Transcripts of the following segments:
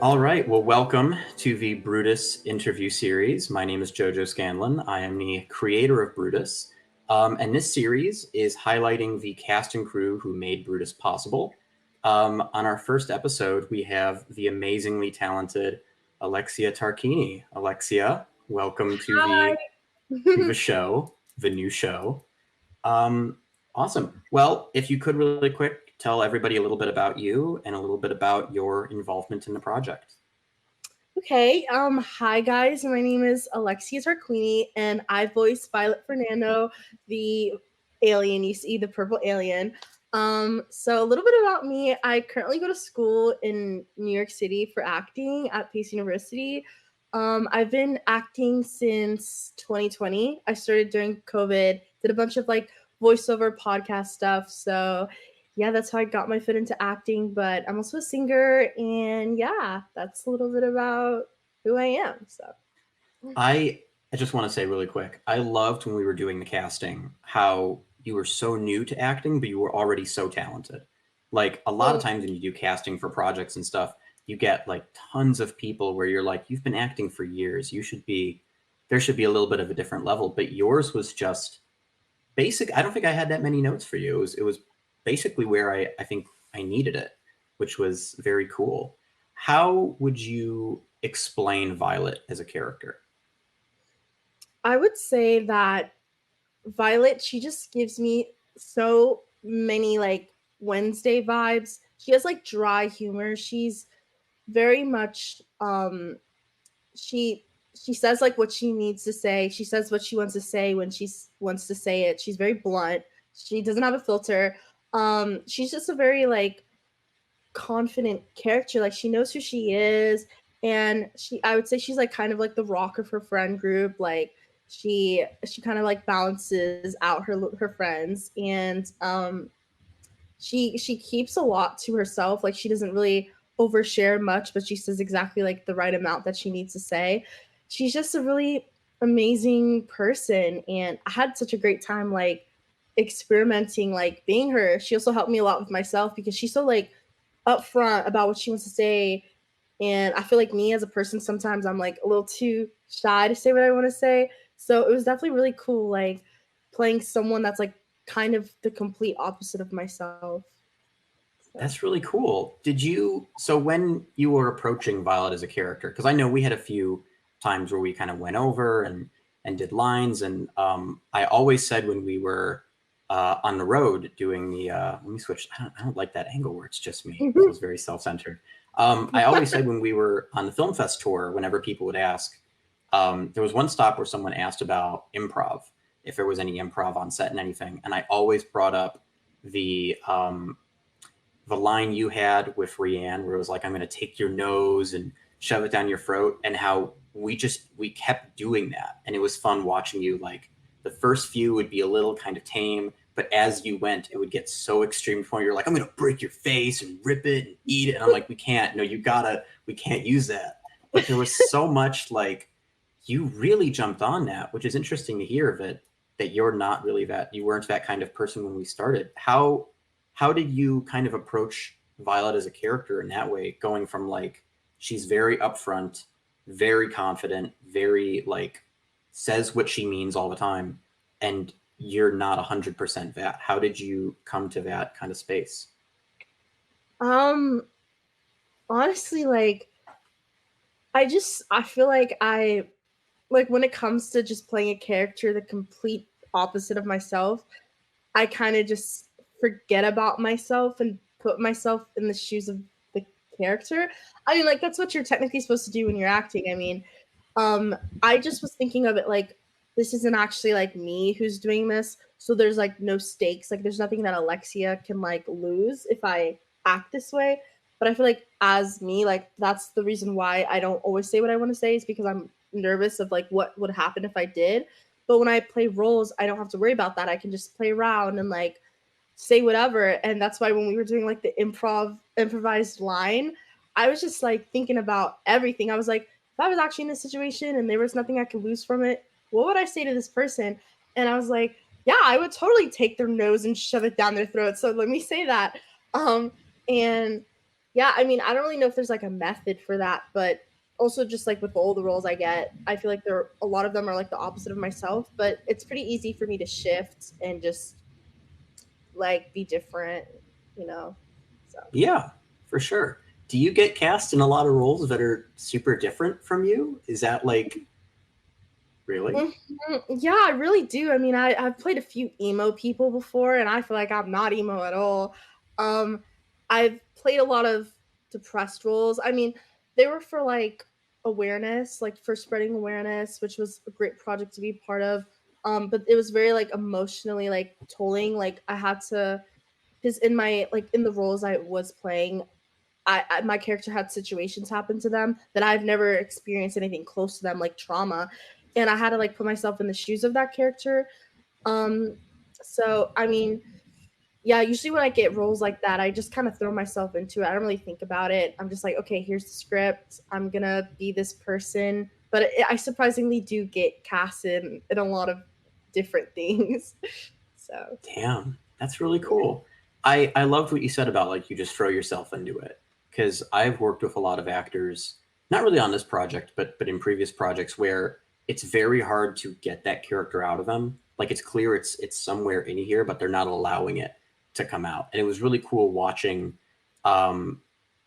All right. Well, welcome to the Brutus Interview Series. My name is JoJo Scanlon. I am the creator of Brutus. And this series is highlighting the cast and crew who made Brutus possible. On our first episode, we have the amazingly talented Alexsia Tarquinii. Alexsia, welcome to Hi. the show, the new show. Um, awesome. Well, if you could really quick tell everybody a little bit about you and a little bit about your involvement in the project. Okay. Hi guys. My name is Alexsia Tarquinii, and I voice Violet Fernando, the alien. You see, the purple alien. So a little bit about me. I currently go to school in New York City for acting at Pace University. I've been acting since 2020. I started during COVID. Did a bunch of voiceover podcast stuff. So yeah, that's how I got my foot into acting. But I'm also a singer, and yeah, that's a little bit about who I am. So I just want to say really quick, I loved when we were doing the casting how you were so new to acting, but you were already so talented. Like a lot of oh, times when you do casting for projects and stuff, you get like tons of people where you're like, you've been acting for years. There should be a little bit of a different level, but yours was just basic. I don't think I had that many notes for you. It was basically where I think I needed it, which was very cool. How would you explain Violet as a character? I would say that Violet, she just gives me so many Wednesday vibes. She has dry humor. She's very much she she says what she needs to say. She says what she wants to say when she wants to say it. She's very blunt. She doesn't have a filter. She's just a very confident character. Like she knows who she is, and I would say she's kind of the rock of her friend group. Like she kind of balances out her friends, and she keeps a lot to herself. Like she doesn't really overshare much, but she says exactly the right amount that she needs to say. She's just a really amazing person, and I had such a great time experimenting being her. She also helped me a lot with myself because she's so upfront about what she wants to say. And I feel like me as a person, sometimes I'm a little too shy to say what I want to say. So it was definitely really cool, playing someone that's kind of the complete opposite of myself. So. That's really cool. So when you were approaching Violet as a character, because I know we had a few times where we kind of went over and did lines, and I always said when we were on the road doing let me switch. I don't like that angle where it's just me. It was very self-centered. I always said when we were on the Film Fest tour, whenever people would ask, there was one stop where someone asked about improv, if there was any improv on set and anything, and I always brought up the line you had with Rianne, where it was like, I'm going to take your nose and shove it down your throat, and how we kept doing that. And it was fun watching you. Like the first few would be a little kind of tame, but as you went, it would get so extreme to the point you're like, I'm going to break your face and rip it and eat it. And I'm like, we can't, no, we can't use that. But there was so much you really jumped on that, which is interesting to hear of it, that you weren't that kind of person when we started. How did you kind of approach Violet as a character in that way, going from she's very upfront, very confident, very says what she means all the time, and you're not 100% that. How did you come to that kind of space? Um, honestly, I feel like when it comes to just playing a character, the complete opposite of myself, I kind of just forget about myself and put myself in the shoes of the character. I mean, that's what you're technically supposed to do when you're acting. I mean, I just was thinking of it this isn't actually me who's doing this, so there's no stakes. There's nothing that Alexsia can lose if I act this way. But I feel as me, that's the reason why I don't always say what I want to say, is because I'm nervous of what would happen if I did. But when I play roles, I don't have to worry about that. I can just play around and say whatever. And that's why when we were doing the improvised line, I was just thinking about everything. I was like, if I was actually in this situation and there was nothing I could lose from it, what would I say to this person? And I was like, yeah, I would totally take their nose and shove it down their throat. So let me say that. And Yeah, I mean, I don't really know if there's like a method for that, but also just like with all the roles I get, I feel like there a lot of them are like the opposite of myself, but it's pretty easy for me to shift and just like be different, you know. So Yeah, for sure. Do you get cast in a lot of roles that are super different from you? Is that like really? Yeah, I really do. I mean, I've played a few emo people before, and I feel like I'm not emo at all. Um, I've played a lot of depressed roles. I mean, they were for like awareness, like for spreading awareness, which was a great project to be part of. But it was very like emotionally like tolling. Like I had to, because in my like in the roles I was playing, my character had situations happen to them that I've never experienced anything close to them, like trauma, and I had to like put myself in the shoes of that character. Um, so I mean, yeah, usually when I get roles like that, I just kind of throw myself into it. I don't really think about it. I'm just like, okay, here's the script. I'm gonna be this person, but I surprisingly do get cast in a lot of different things. So Damn, that's really yeah. cool. I loved what you said about like you just throw yourself into it because I've worked with a lot of actors, not really on this project, but in previous projects where it's very hard to get that character out of them. Like it's clear it's somewhere in here, but they're not allowing it to come out. And it was really cool watching um,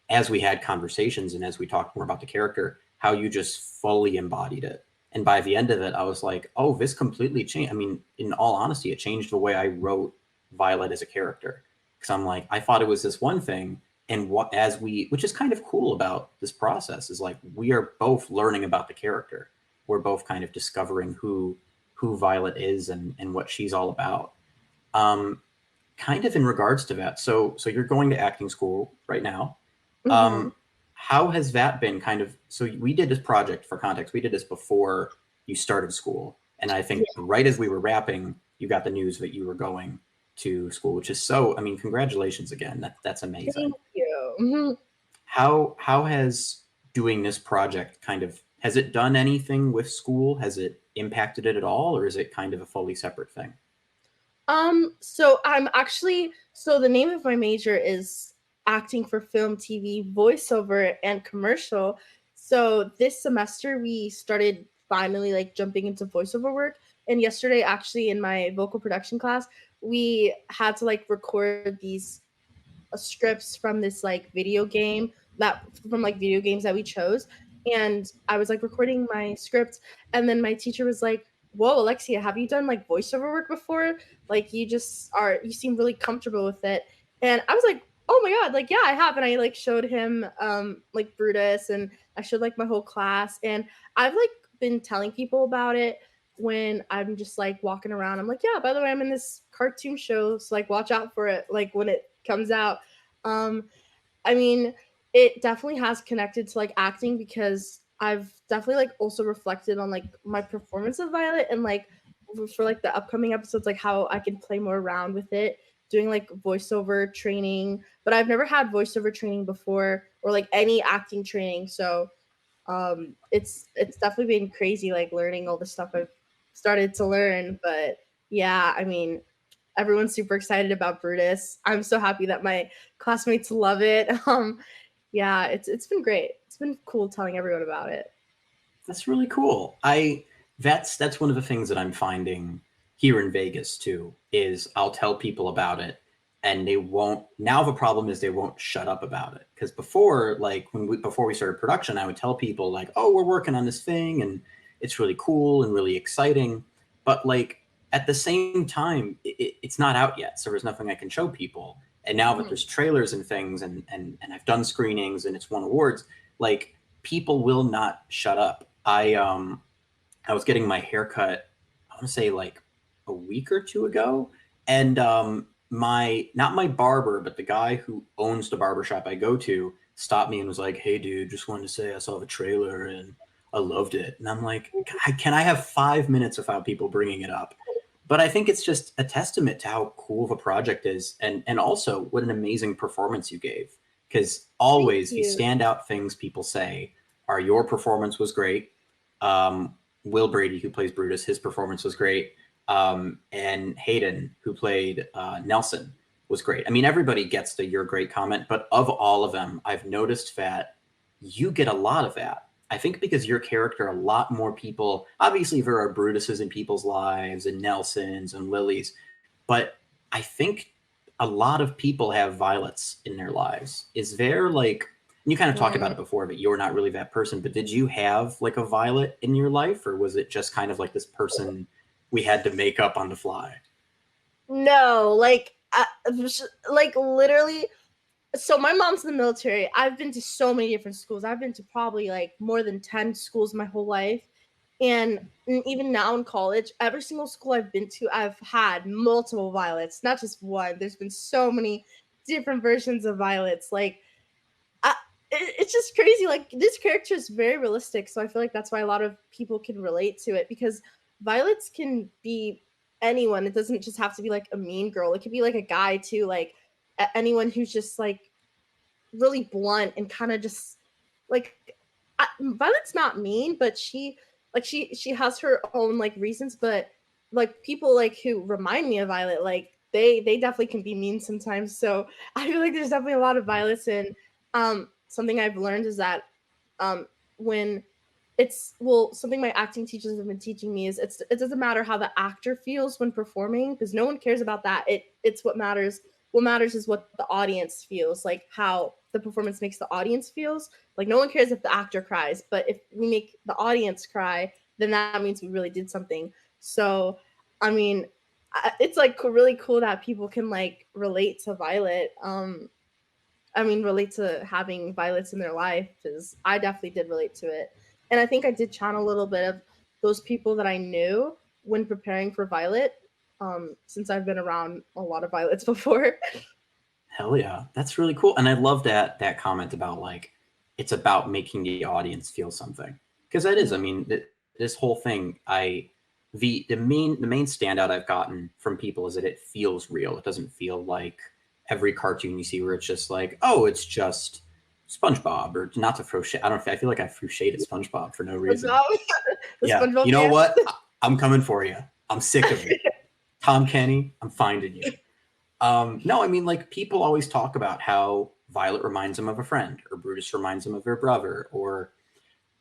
as we had conversations and as we talked more about the character, how you just fully embodied it. And by the end of it, I was like, oh, this completely changed. I mean, in all honesty, it changed the way I wrote Violet as a character. Because I'm like, I thought it was this one thing. And what, as we, which is kind of cool about this process, is like we are both learning about the character. We're both kind of discovering who Violet is and what she's all about. Um, Kind of in regards to that. So you're going to acting school right now. Hmm. Um, how has that been kind of? So we did this project for context. We did this before you started school, and I think Yeah, right as we were wrapping, you got the news that you were going to school, which is so. I mean, congratulations again. That's amazing. thank you. Mhm. How has doing this project kind of has it done anything with school? Has it impacted it at all, or is it kind of a fully separate thing? So I'm actually so the name of my major is acting for film, TV, voiceover, and commercial. So this semester we started finally like jumping into voiceover work. And yesterday, actually, in my vocal production class, we had to like record these scripts from this like video game that from like video games that we chose. And I was like recording my script, and then my teacher was like, "Whoa, Alexia, have you done like voiceover work before? Like you seem really comfortable with it." And I was like, "Oh my god, like yeah, I have." And I like showed him like Brutus, and I showed like my whole class, and I've like been telling people about it when I'm just like walking around. I'm like, "Yeah, by the way, I'm in this cartoon show, so like watch out for it like when it comes out." Um, I mean, it definitely has connected to like acting because I've definitely like also reflected on like my performance of Violet and like for like the upcoming episodes, like how I can play more around with it, doing like voiceover training. But I've never had voiceover training before or like any acting training. So it's definitely been crazy like learning all the stuff I've started to learn. But yeah, I mean, everyone's super excited about Brutus. I'm so happy that my classmates love it. Yeah, it's been great. It's been cool telling everyone about it. That's really cool. I that's one of the things that I'm finding here in Vegas too is I'll tell people about it and they won't now the problem is they won't shut up about it because before like before we started production I would tell people like oh we're working on this thing and it's really cool and really exciting but like at the same time it's not out yet so there's nothing I can show people and now that Mhm. there's trailers and things and I've done screenings and it's won awards like people will not shut up. I was getting my haircut, I want to say like a week or two ago, and my not my barber, but the guy who owns the barbershop I go to stopped me and was like, "Hey, dude, just wanted to say I saw the trailer and I loved it." And I'm like, Can I have 5 minutes without people bringing it up?" But I think it's just a testament to how cool of a project is, and also what an amazing performance you gave. Because Thank always the you. standout things people say are your performance was great. Um, Will Brady, who plays Brutus, his performance was great. And Hayden, who played Nelson, was was great. I mean, everybody gets the "you're great" comment, but of all of them, I've noticed that you get a lot of that. I think because your character, a lot more people, obviously there are Brutuses in people's lives and Nelsons and Lilies, but I think a lot of people have Violets in their lives. Is there like, you kind of talked about it before, but you're not really that person, but did you have like a Violet in your life, or was it just kind of like this person we had to make up on the fly? No, like literally. So my mom's in the military. I've been to so many different schools. I've been to probably like more than 10 schools my whole life. And even now in college, every single school I've been to, I've had multiple Violets, not just one. There's been so many different versions of Violets. Like, it's just crazy. Like, this character is very realistic. So I feel like that's why a lot of people can relate to it, because Violets can be anyone. It doesn't just have to be like a mean girl. It could be like a guy too. Like, anyone who's just like really blunt and kind of just like, Violet's not mean, but she has her own like reasons. But like people like who remind me of Violet, like they definitely can be mean sometimes. So I feel like there's definitely a lot of Violets. And something I've learned is that when something my acting teachers have been teaching me is it doesn't matter how the actor feels when performing, because no one cares about that. It's what matters. What matters is what the audience feels, like how the performance makes the audience feels. Like, no one cares if the actor cries, but if we make the audience cry, then that means we really did something. So I mean, it's like really cool that people can like relate to Violet. Relate to having Violets in their life, because I definitely did relate to it. And I think I did channel a little bit of those people that I knew when preparing for Violet, since I've been around a lot of Violets before. Hell yeah, that's really cool. And I love that comment about like it's about making the audience feel something, because that is. I mean, this whole thing, the main standout I've gotten from people is that it feels real. It doesn't feel like every cartoon you see where it's just like, oh, it's just SpongeBob, or not to throw shade. I don't. I feel like I threw shade at SpongeBob for no reason. The Yeah, SpongeBob you know fans. what? I'm coming for you. I'm sick of it. Tom Kenny, I'm finding you. No, I mean, like, people always talk about how Violet reminds them of a friend, or Brutus reminds them of their brother, or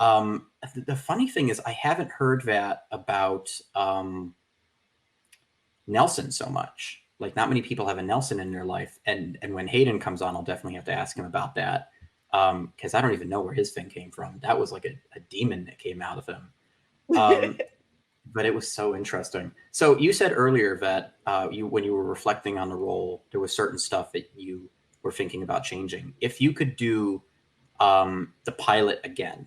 the funny thing is, I haven't heard that about Nelson so much. Like, not many people have a Nelson in their life, and when Hayden comes on, I'll definitely have to ask him about that, because I don't even know where his thing came from. That was like a demon that came out of him. But it was so interesting. So you said earlier that when you were reflecting on the role, there was certain stuff that you were thinking about changing. If you could do the pilot again,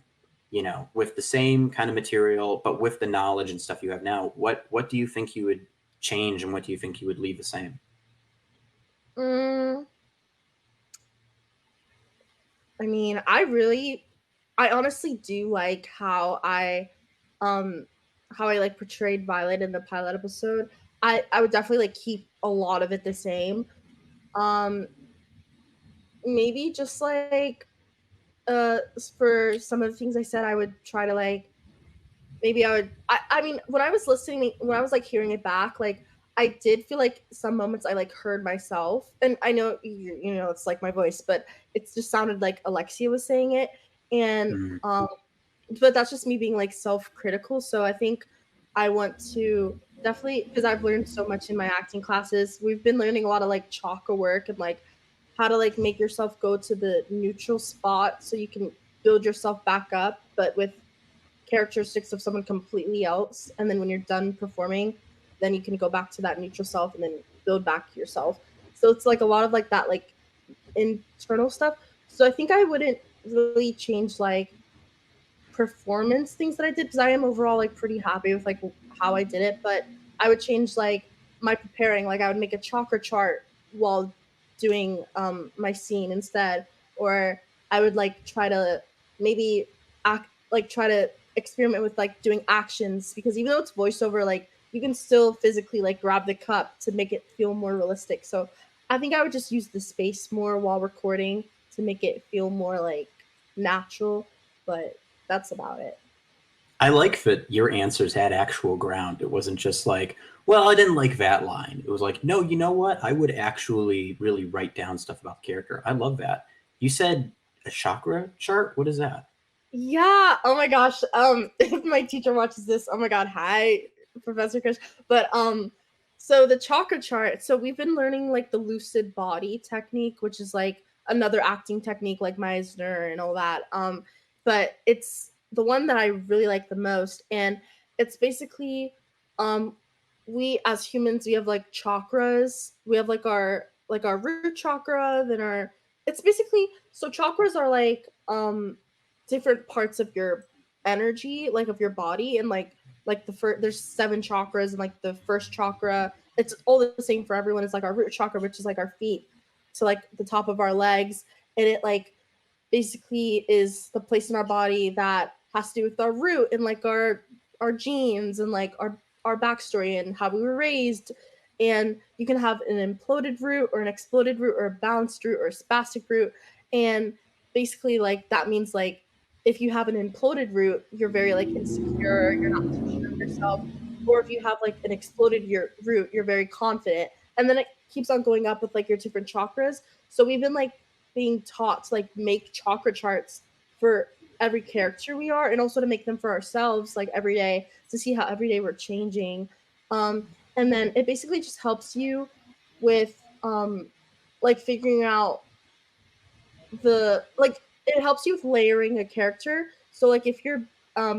with the same kind of material, but with the knowledge and stuff you have now, what do you think you would change, and what do you think you would leave the same? Mm, I honestly do like how I like portrayed Violet in the pilot episode. I would definitely like keep a lot of it the same. Um, Maybe just like for some of the things I said, I would try to like maybe I mean, when I was like hearing it back, like I did feel like some moments I like heard myself, and I know it's like my voice, but it just sounded like Alexia was saying it. And Mm. but that's just me being like self-critical. So I think I want to definitely, because I've learned so much in my acting classes. We've been learning a lot of like chakra work and like how to like make yourself go to the neutral spot so you can build yourself back up, but with characteristics of someone completely else. And then when you're done performing, then you can go back to that neutral self and then build back yourself. So it's like a lot of like that like internal stuff. So I think I wouldn't really change like performance things that I did, because I am overall like pretty happy with like how I did it. But I would change like my preparing. Like, I would make a chakra chart while doing my scene instead, or I would like try to maybe try to experiment with like doing actions, because even though it's voiceover, like you can still physically like grab the cup to make it feel more realistic. So I think I would just use the space more while recording to make it feel more like natural. But that's about it. I like that your answers had actual ground. It wasn't just like, well, I didn't like that line. It was like, no, you know what? I would actually really write down stuff about the character. I love that. You said a chakra chart? What is that? Yeah. Oh my gosh. If my teacher watches this, oh my god, hi, Professor Chris. But so the chakra chart. So we've been learning like the lucid body technique, which is like another acting technique like Meisner and all that. But it's the one that I really like the most, and it's basically um we as humans we have like chakras. We have like our root chakra, then our it's basically so chakras are like different parts of your energy, like of your body, and like the first there's seven chakras, and like the first chakra, it's all the same for everyone. It's like our root chakra, which is like our feet to like the top of our legs, and it like basically is the place in our body that has to do with our root and like our genes and like our backstory and how we were raised. And you can have an imploded root or an exploded root or a balanced root or a spastic root. And basically like that means like if you have an imploded root, you're very like insecure, you're not too sure of yourself. Or if you have like an exploded your root, you're very confident. And then it keeps on going up with like your different chakras. So we've been like being taught to like make chakra charts for every character we are, and also to make them for ourselves like every day to see how every day we're changing. And then it basically just helps you with like figuring out the like it helps you with layering a character. So like if you're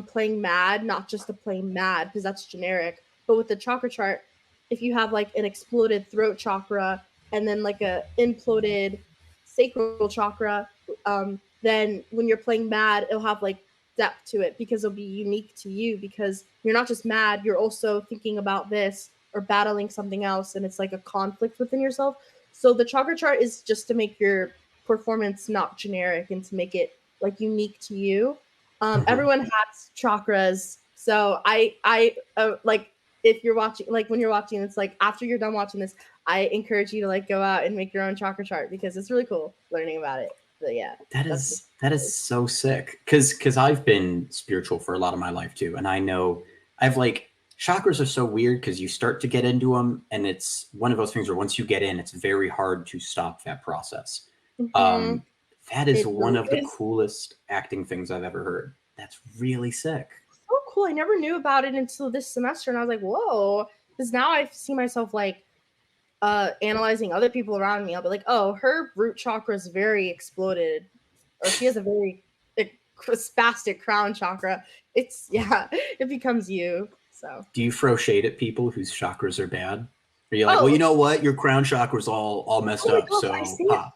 playing mad, not just to play mad because that's generic, but with the chakra chart, if you have like an exploded throat chakra and then like a imploded sacral chakra, then when you're playing mad, it'll have like depth to it because it'll be unique to you because you're not just mad, you're also thinking about this or battling something else, and it's like a conflict within yourself. So the chakra chart is just to make your performance not generic and to make it like unique to you. Mhm. Everyone has chakras, so I like if you're watching, like when you're watching, it's like after you're done watching this, I encourage you to like go out and make your own chakra chart because it's really cool learning about it. But yeah, that's That is so sick. Cause I've been spiritual for a lot of my life too, and I know I've like chakras are so weird because you start to get into them, and it's one of those things where once you get in, it's very hard to stop that process. mm-hmm. Um, that is It one really of the is coolest acting things I've ever heard. That's really sick. so cool. I never knew about it until this semester, and I was like, whoa, because now I see myself like analyzing other people around me. I'll be like, oh, her root chakra is very exploded, or she has a very spastic crown chakra. It's yeah, it becomes you. So Do you throw shade at people whose chakras are bad? Are you like, well, you oh know what? Your crown chakra's all messed oh my up, gosh, I so say it. ha.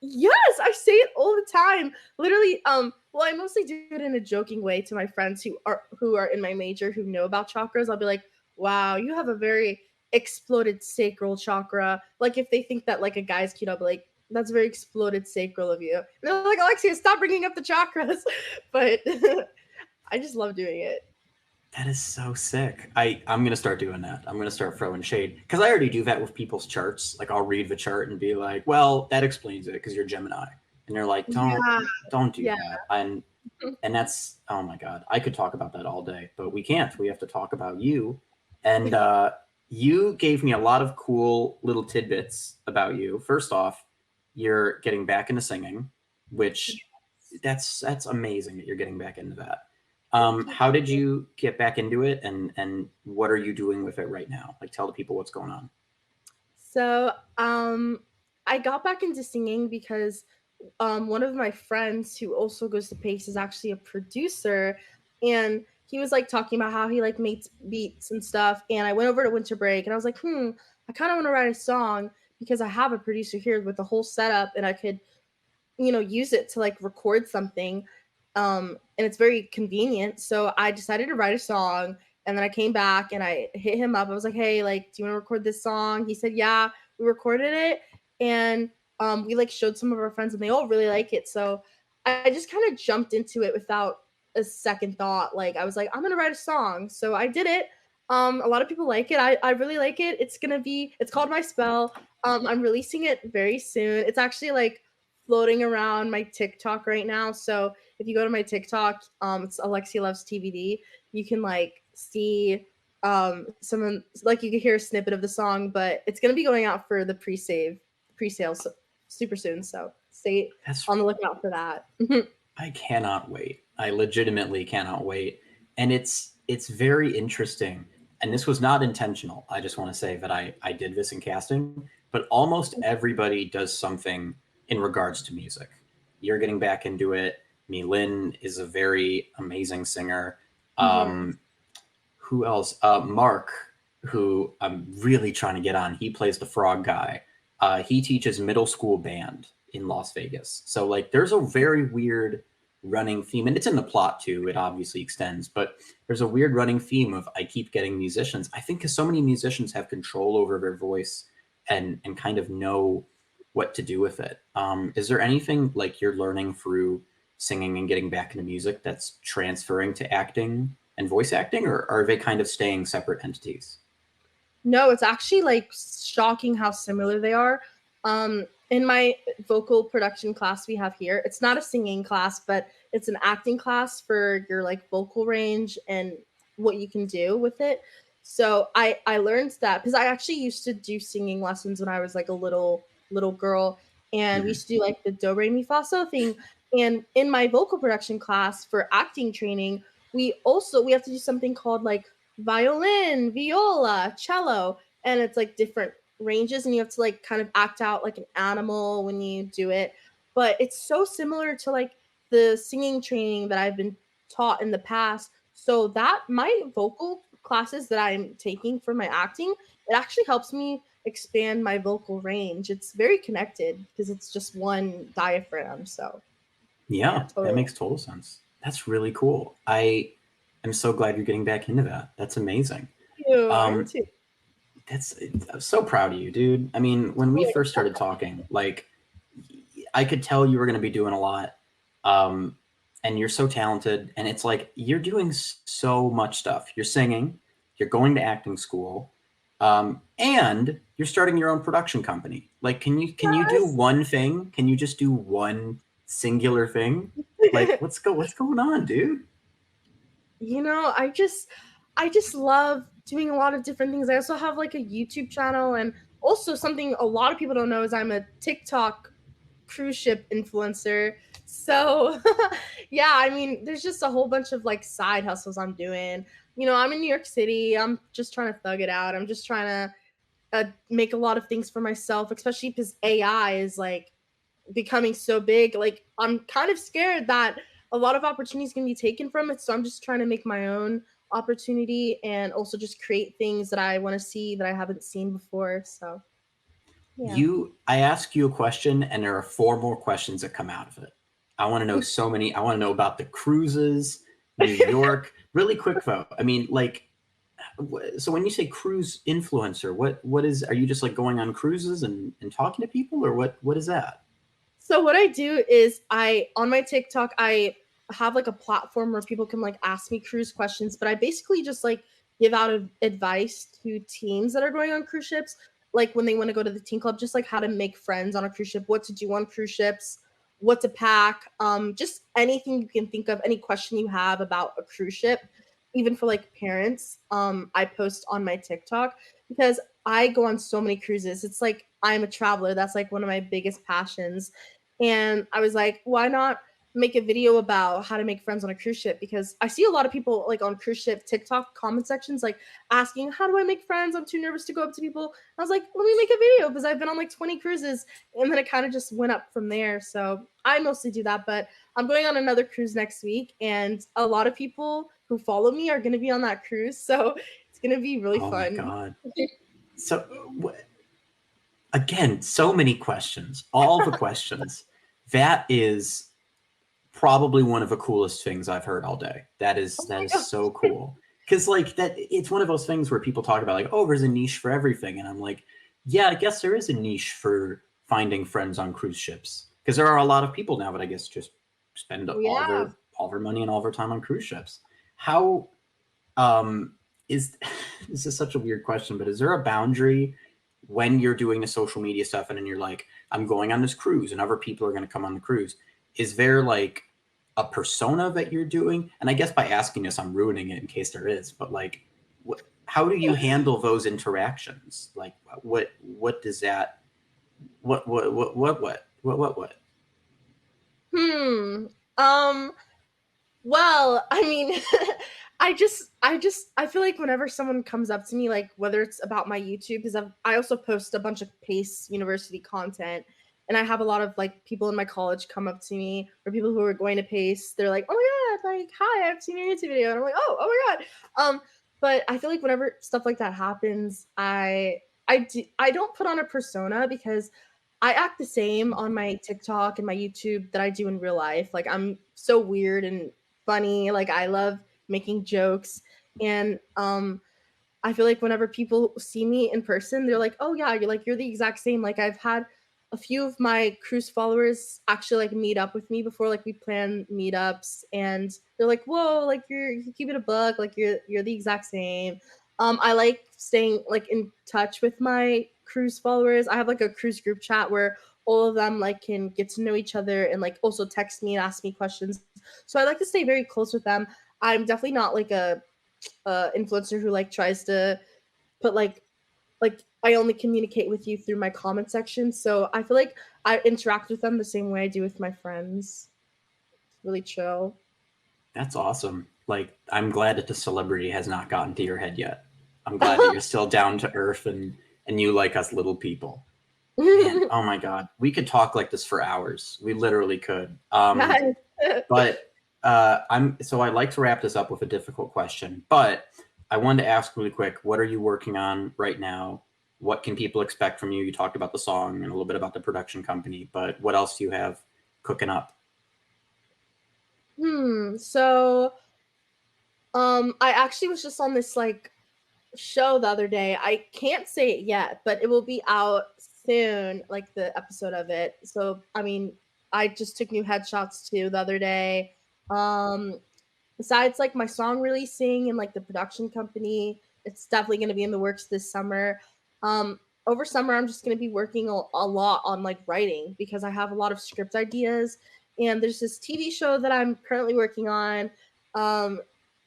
Yes, I say it all the time. Literally, well, I mostly do it in a joking way to my friends who are in my major who know about chakras. I'll be like, "Wow, you have a very exploded sacral chakra." Like if they think that like a guy's cute, I'll be like, "That's very exploded sacral of you." And they're like, "Alexia, stop bringing up the chakras." But I just love doing it. That is so sick. I'm gonna start doing that. I'm gonna start throwing shade because I already do that with people's charts. Like I'll read the chart and be like, "Well, that explains it because you're Gemini," and they're like, Yeah, don't do yeah. that." And that's oh my god, I could talk about that all day, but we can't. We have to talk about you. And you gave me a lot of cool little tidbits about you. First off, you're getting back into singing, which that's amazing that you're getting back into that. Thank you. How did you get back into it, and what are you doing with it right now? Like, tell the people what's going on. So, I got back into singing because one of my friends who also goes to Pace is actually a producer, and he was like talking about how he like makes beats and stuff. And I went over to winter break, and I was like, I kind of want to write a song because I have a producer here with the whole setup, and I could use it to like record something. And it's very convenient. So I decided to write a song, and then I came back and I hit him up. I was like, hey, like, do you want to record this song? He said, yeah. We recorded it, and we like showed some of our friends, and they all really like it. So I just kind of jumped into it without a second thought. Like I was like, I'm gonna write a song. So I did it. A lot of people like it. I really like it. It's called My Spell. I'm releasing it very soon. It's actually like floating around my TikTok right now. So if you go to my TikTok, it's Alexsia Loves TBD. You can like see someone like you can hear a snippet of the song, but it's gonna be going out for the pre-sale so, super soon. So stay That's on the lookout for that. I cannot wait. I legitimately cannot wait. And it's very interesting. And this was not intentional. I just want to say that I did this in casting, but almost everybody does something in regards to music. You're getting back into it. Mi Lin is a very amazing singer. Yes. Who else? Mark, who I'm really trying to get on. He plays the frog guy. He teaches middle school band in Las Vegas. So like, there's a very weird running theme, and it's in the plot too. It obviously extends, but there's a weird running theme of I keep getting musicians. I think because so many musicians have control over their voice and kind of know what to do with it. Is there anything like you're learning through singing and getting back into music that's transferring to acting and voice acting, or are they kind of staying separate entities? No, it's actually like shocking how similar they are. In my vocal production class we have here, it's not a singing class, but it's an acting class for your like vocal range and what you can do with it. So I learned that because I actually used to do singing lessons when I was like a little girl, and we Mhm. used to do like the do re mi fa so thing. And in my vocal production class for acting training, we have to do something called like violin, viola, cello, and it's like different ranges, and you have to like kind of act out like an animal when you do it. But it's so similar to like the singing training that I've been taught in the past. So that my vocal classes that I'm taking for my acting, it actually helps me expand my vocal range. It's very connected because it's just one diaphragm. So yeah, Yeah, that totally. makes total sense. That's really cool. I am so glad you're getting back into that. That's amazing. Thank you. I am Um, too. I'm so proud of you, dude. I mean, when we first started talking, like I could tell you were going to be doing a lot. Um, and you're so talented, and it's like you're doing so much stuff. You're singing, you're going to acting school, and you're starting your own production company. Like, can you do Yes. one thing? Can you just do one singular thing? Like, what's going on, dude? You know, I just love doing a lot of different things. I also have like a YouTube channel, and also something a lot of people don't know is I'm a TikTok cruise ship influencer. So, yeah, I mean, there's just a whole bunch of like side hustles I'm doing. You know, I'm in New York City. I'm just trying to thug it out. I'm just trying to make a lot of things for myself, especially because AI is like becoming so big. Like I'm kind of scared that a lot of opportunities can be taken from it. So I'm just trying to make my own opportunity and also just create things that I want to see that I haven't seen before. So yeah. I ask you a question, and there are four more questions that come out of it. I want to know so many. I want to know about the cruises, New York. Really quick though. I mean, like, so when you say cruise influencer, what is? Are you just like going on cruises and talking to people, or what is that? So what I do is I on my TikTok I have like a platform where people can like ask me cruise questions, but I basically just like give out advice to teams that are going on cruise ships, like when they want to go to the teen club, just like how to make friends on a cruise ship, what to do on cruise ships, what to pack, just anything you can think of, any question you have about a cruise ship, even for like parents. I post on my TikTok because I go on so many cruises. It's like I'm a traveler. That's like one of my biggest passions, and I was like, why not make a video about how to make friends on a cruise ship? Because I see a lot of people like on cruise ship TikTok comment sections like asking, how do I make friends? I'm too nervous to go up to people. I was like, let me make a video because I've been on like 20 cruises. And then it kind of just went up from there. So I mostly do that. But I'm going on another cruise next week. And a lot of people who follow me are going to be on that cruise. So it's going to be really Oh my fun. god! So again, so many questions. All the questions. That is probably one of the coolest things I've heard all day. Oh That my is so gosh. cool. Because like that, it's one of those things where people talk about like, oh, there's a niche for everything, and I'm like, yeah, I guess there is a niche for finding friends on cruise ships. Because there are a lot of people now that I guess just spend Yeah. all their money and all their time on cruise ships. How um is this is such a weird question, but is there a boundary when you're doing the social media stuff and then you're like, I'm going on this cruise and other people are going to come on the cruise, is there like a persona that you're doing? And I guess by asking this, I'm ruining it in case there is, but like, how do you handle those interactions? Like, what does that, what? Hmm. Um. Well, I mean, I feel like whenever someone comes up to me, like whether it's about my YouTube, because I also post a bunch of Pace University content, and I have a lot of like people in my college come up to me or people who are going to Pace. They're like, "Oh my god, like hi, I've seen your YouTube video," and I'm like, "Oh my god." But I feel like whenever stuff like that happens, I don't put on a persona because I act the same on my TikTok and my YouTube that I do in real life. Like I'm so weird and funny. Like I love making jokes, and I feel like whenever people see me in person, they're like, "Oh yeah, you're the exact same." Like I've had a few of my cruise followers actually like meet up with me before. Like we plan meetups, and they're like, "Whoa, like you keep it a buck. Like you're the exact same." I like staying like in touch with my cruise followers. I have like a cruise group chat where all of them like can get to know each other and like also text me and ask me questions. So I like to stay very close with them. I'm definitely not like a influencer who like tries to put like I only communicate with you through my comment section. So I feel like I interact with them the same way I do with my friends. It's really chill. That's awesome. Like, I'm glad that the celebrity has not gotten to your head yet. I'm glad that you're still down to earth and you like us little people. Man, oh my god, we could talk like this for hours. We literally could. Yes. But I like to wrap this up with a difficult question. But I wanted to ask really quick, what are you working on right now? What can people expect from you? You talked about the song and a little bit about the production company, but what else do you have cooking up? So I actually was just on this like show the other day. I can't say it yet, but it will be out soon, like the episode of it. So I mean, I just took new headshots too the other day. Um Besides like my song releasing and like the production company, it's definitely going to be in the works this summer. Over summer I'm just going to be working a lot on like writing because I have a lot of script ideas, and there's this TV show that I'm currently working on. um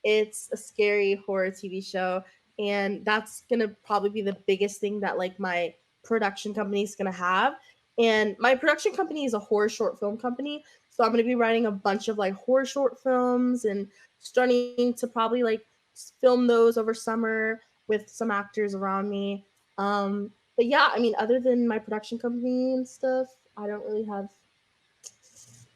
it's a scary horror TV show, and that's going to probably be the biggest thing that like my production company is going to have. And my production company is a horror short film company, so I'm going to be writing a bunch of like horror short films and starting to probably like film those over summer with some actors around me. But yeah, I mean, other than my production company and stuff, I don't really have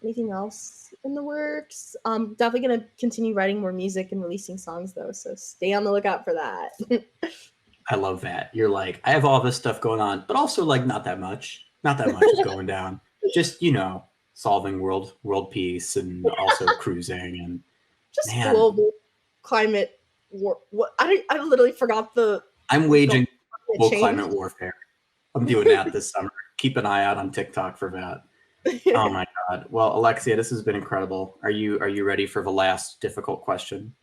anything else in the works. Definitely gonna continue writing more music and releasing songs though, so stay on the lookout for that. I love that. You're like, I have all this stuff going on, but also like not that much. Not that much is going down. Just, solving world peace and also cruising and Just man, global climate war. What I literally forgot the I'm global waging climate global change. climate warfare. I'm doing that this summer. Keep an eye out on TikTok for that. Oh my god. Well, Alexia, this has been incredible. Are you ready for the last difficult question?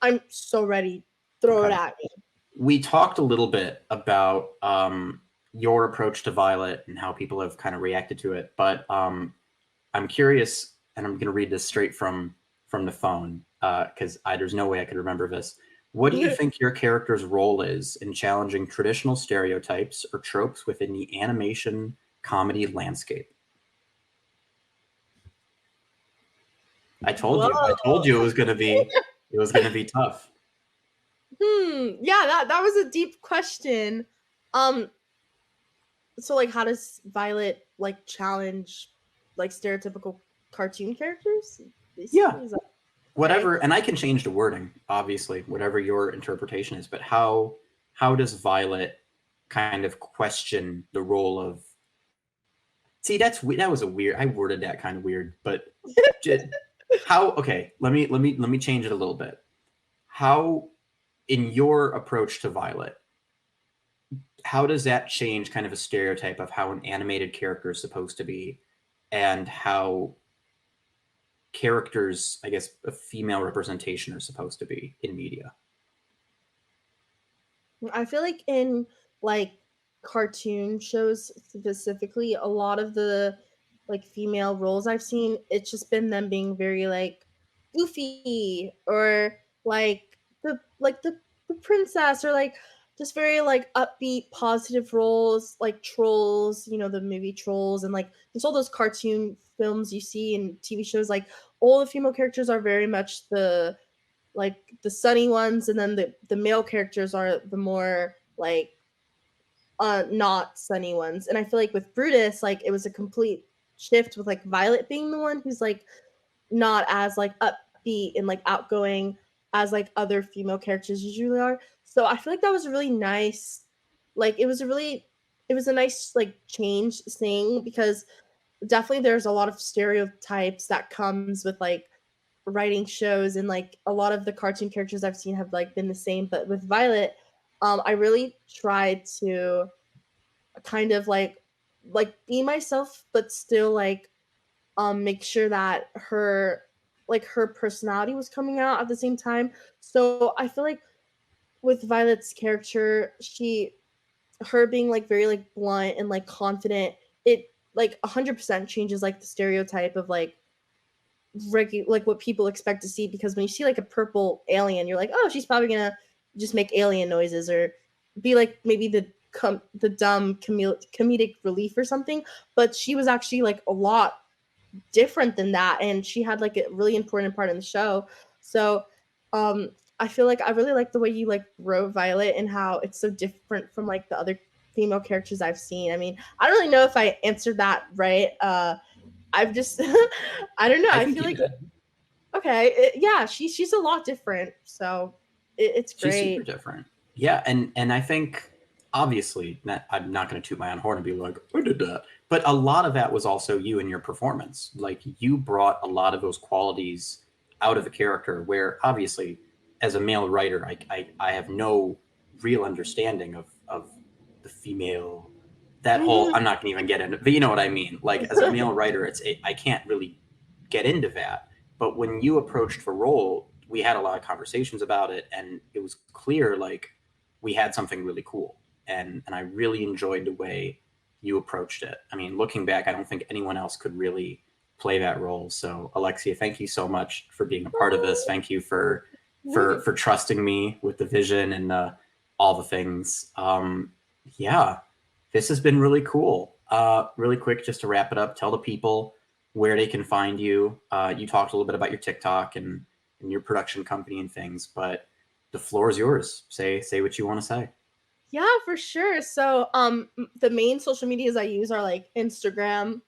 I'm so ready. Throw it Okay. at me. We talked a little bit about your approach to Violet and how people have kind of reacted to it, but I'm curious, and I'm going to read this straight from the phone because there's no way I could remember this. What do you think your character's role is in challenging traditional stereotypes or tropes within the animation comedy landscape? Whoa. I told you it was gonna be tough. Yeah, that was a deep question. Um, so like how does Violet like challenge like stereotypical cartoon characters? Yeah, Basically, is that okay? whatever, and I can change the wording, obviously, whatever your interpretation is. But how does Violet kind of question the role of? See, that was a weird. I worded that kind of weird, but how? Okay, let me change it a little bit. How, in your approach to Violet, how does that change kind of a stereotype of how an animated character is supposed to be, and how characters, I guess, a female representation are supposed to be in media? I feel like in like cartoon shows specifically, a lot of the like female roles I've seen, it's just been them being very like goofy or like the princess or like just very like upbeat positive roles like Trolls, you know, the movie Trolls, and like just all those cartoon films you see and TV shows, like all the female characters are very much the like the sunny ones, and then the male characters are the more like not sunny ones. And I feel like with Brutus, like it was a complete shift with like Violet being the one who's like not as like upbeat and like outgoing as like other female characters usually are. So I feel like that was a really nice, like it was a nice like change thing, because definitely there's a lot of stereotypes that comes with like writing shows, and like a lot of the cartoon characters I've seen have like been the same. But with Violet, I really tried to kind of like be myself, but still like make sure that her personality was coming out at the same time. So I feel like with Violet's character, her being like very like blunt and like confident, it like 100% changes like the stereotype of like like what people expect to see. Because when you see like a purple alien, you're like, oh, she's probably gonna just make alien noises or be like maybe the dumb comedic relief or something. But she was actually like a lot different than that, and she had like a really important part in the show. So um I feel like I really like the way you like wrote Violet and how it's so different from like the other female characters I've seen. I mean, I don't really know if I answered that right. I've just I don't know. I I think feel you like did. okay, yeah, she's a lot different. So it's She's super great. different. Yeah, and I think obviously that I'm not going to toot my own horn and be like, I did that. But a lot of that was also you and your performance. Like you brought a lot of those qualities out of the character. Where obviously, as a male writer, I have no real understanding of the female. That whole I'm not going to even get into, but you know what I mean. Like as a male writer, I can't really get into that. But when you approached for role, we had a lot of conversations about it, and it was clear like we had something really cool, and I really enjoyed the way you approached it. I mean, looking back, I don't think anyone else could really play that role. So, Alexia, thank you so much for being a part of this. Thank you for trusting me with the vision and all the things. Yeah, this has been really cool. Really quick, just to wrap it up, tell the people where they can find you. You talked a little bit about your TikTok and your production company and things, but the floor is yours. Say what you want to say. Yeah, for sure. So the main social medias I use are like Instagram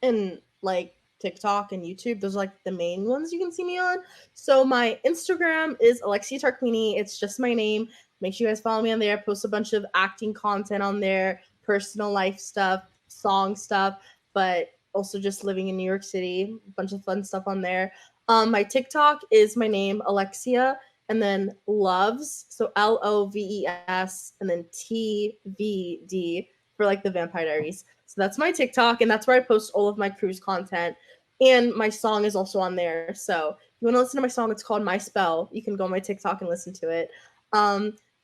and like TikTok and YouTube. Those are like the main ones you can see me on. So my Instagram is Alexsia Tarquinii. It's just my name. Make sure you guys follow me on there. I post a bunch of acting content on there, personal life stuff, song stuff, but also just living in New York City. A bunch of fun stuff on there. My TikTok is my name, Alexsia, and then Loves. So Loves, and then TVD for like the Vampire Diaries. So that's my TikTok, and that's where I post all of my cruise content. And my song is also on there. So if you want to listen to my song, it's called My Spell. You can go on my TikTok and listen to it.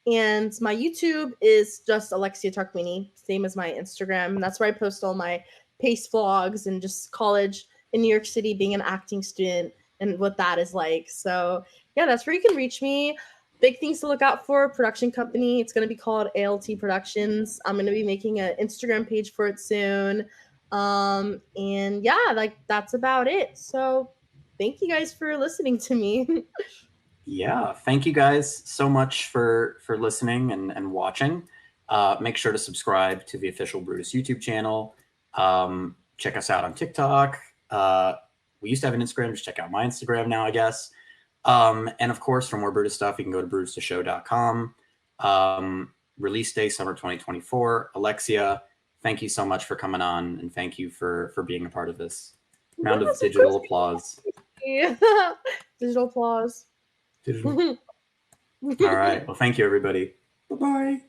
And my YouTube is just Alexsia Tarquinii, same as my Instagram. And that's where I post all my pace vlogs and just college in New York City, being an acting student and what that is like. So yeah, that's where you can reach me. Big things to look out for: production company. It's going to be called ALT Productions. I'm going to be making an Instagram page for it soon. And yeah, like that's about it. So thank you guys for listening to me. Yeah, thank you guys so much for listening and watching. Make sure to subscribe to the official Brutus YouTube channel. Check us out on TikTok. We used to have an Instagram. Just check out my Instagram now, I guess. And of course, for more Brutus stuff, you can go to brutustoshow.com. Release day, summer 2024. Alexia, thank you so much for coming on, and thank you for being a part of this. Round of digital applause. Digital applause. Digital. All right. Well, thank you, everybody. Bye-bye.